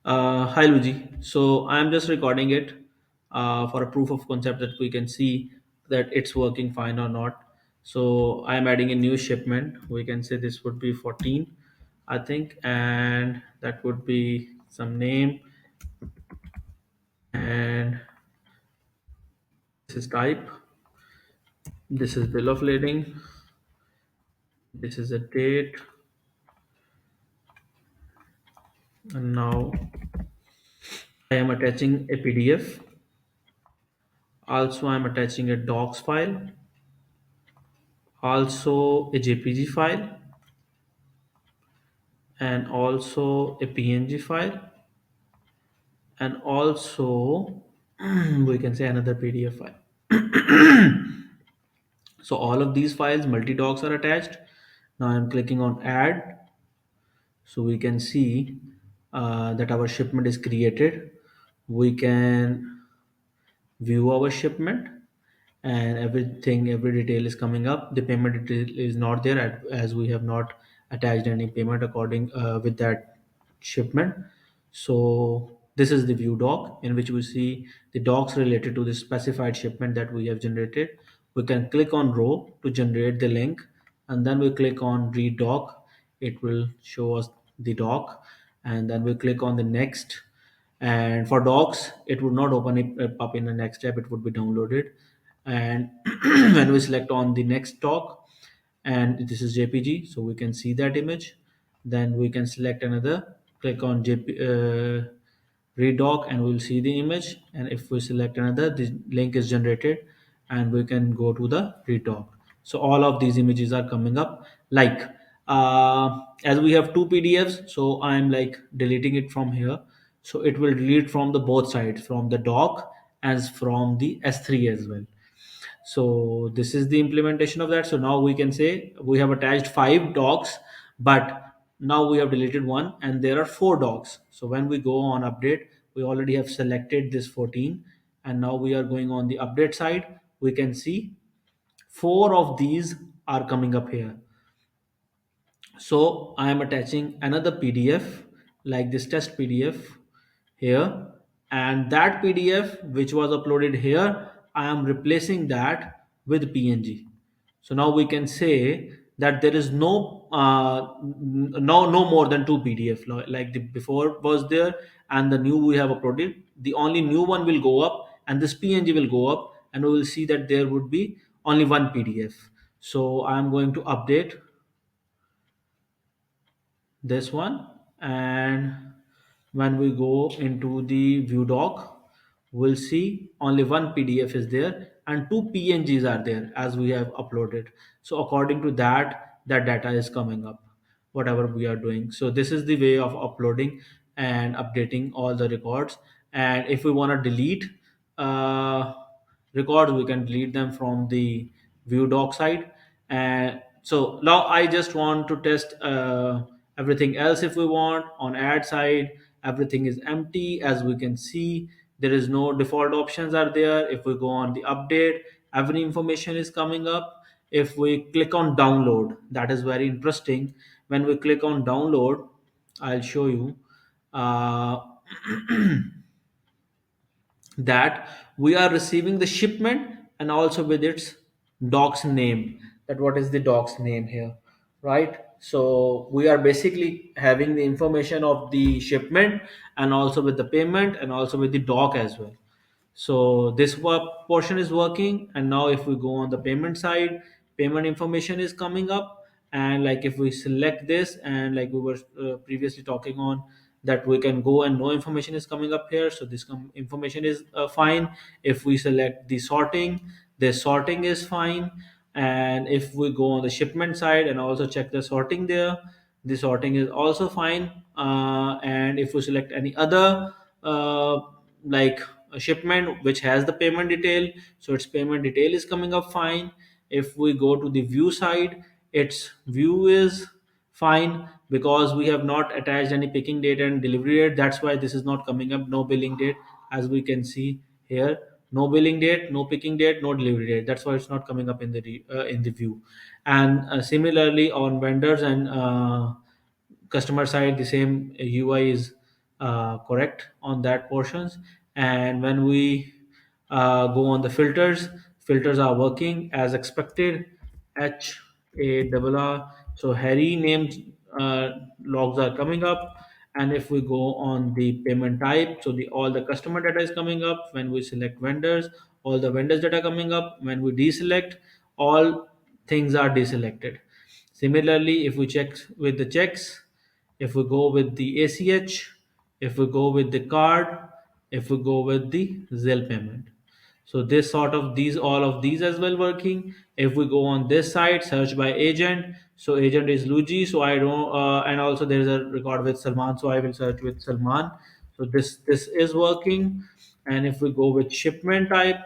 Hi Luigi. So I'm just recording it for a proof of concept that we can see that it's working fine or not. So I'm adding a new shipment. We can say this would be 14, I think, and that would be some name, and this is type. This is bill of lading. This is a date, and now I am attaching a PDF. Also, I'm attaching a docs file. Also, a JPG file and also a PNG file and also we can say another PDF file. So all of these files multi-docs are attached. Now I'm clicking on add, so we can see that our shipment is created. We can view our shipment and every detail is coming up. The payment detail is not there as we have not attached any payment according with that shipment. So this is the view doc in which we see the docs related to the specified shipment that we have generated. We can click on row to generate the link, and then we click on read doc. It will show us the doc, and then we click on the next. And for docs it would not open it up in the next step, it would be downloaded. And when we select on the next doc, and this is JPG, so we can see that image. Then we can select another, click on read doc, and we'll see the image. And if we select another, the link is generated and we can go to the read doc. So all of these images are coming up. Like as we have two PDFs, so I'm like deleting it from here. So it will delete from the both sides, from the doc as from the S3 as well. So this is the implementation of that. So now we can say we have attached 5 docs, but now we have deleted one and there are 4 docs. So when we go on update, we already have selected this 14, and now we are going on the update side. We can see 4 of these are coming up here. So I am attaching another PDF like this test PDF here, and that PDF which was uploaded here, I am replacing that with PNG. So now we can say that there is no more than 2 PDF like the before was there, and the new we have uploaded. The only new one will go up, and this PNG will go up, and we will see that there would be only one PDF. So I am going to update this one, and when we go into the view doc, we'll see only one PDF is there and 2 PNGs are there as we have uploaded. So according to that, that data is coming up whatever we are doing. So this is the way of uploading and updating all the records. And if we want to delete uh, records, we can delete them from the view doc side. And so now I just want to test everything else. If we want on add side, everything is empty. As we can see, there is no default options are there. If we go on the update, every information is coming up. If we click on download, that is very interesting. When we click on download, I'll show you uh, that we are receiving the shipment and also with its doc's name, that what is the doc's name here, right? So we are basically having the information of the shipment and also with the payment and also with the doc as well. So this portion is working, and now if we go on the payment side, payment information is coming up. And like if we select this, and like we were previously talking on, that we can go and no information is coming up here. So this information is fine. If we select the sorting, the sorting is fine. And if we go on the shipment side and also check the sorting there, the sorting is also fine. And if we select any other like a shipment which has the payment detail, so its payment detail is coming up fine. If we go to the view side, its view is fine because we have not attached any picking date and delivery date. That's why this is not coming up. No billing date, as we can see here. No billing date, no picking date, no delivery date. That's why it's not coming up in the in the view. And similarly on vendors and customer side, the same UI is correct on that portions. And when we go on the filters are working as expected. HARR, so Harry names logs are coming up. And if we go on the payment type, so the all the customer data is coming up. When we select vendors, all the vendors data coming up. When we deselect, all things are deselected. Similarly, if we check with the checks, if we go with the ACH, if we go with the card, if we go with the Zelle payment. So this sort of these all of these as well working. If we go on this side, search by agent. So agent is Luigi. So I don't and also there is a record with Salman. So I will search with Salman. So this is working. And if we go with shipment type,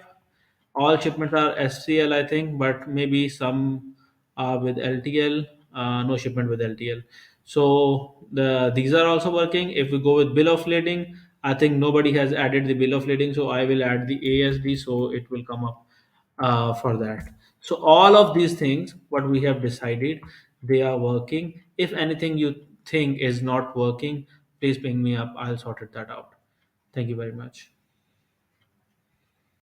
all shipments are SCL, I think, but maybe some are with LTL. No shipment with LTL. So these are also working. If we go with bill of lading, I think nobody has added the bill of lading, so I will add the ASD, so it will come up for that. So all of these things, what we have decided, they are working. If anything you think is not working, please ping me up. I'll sort it that out. Thank you very much.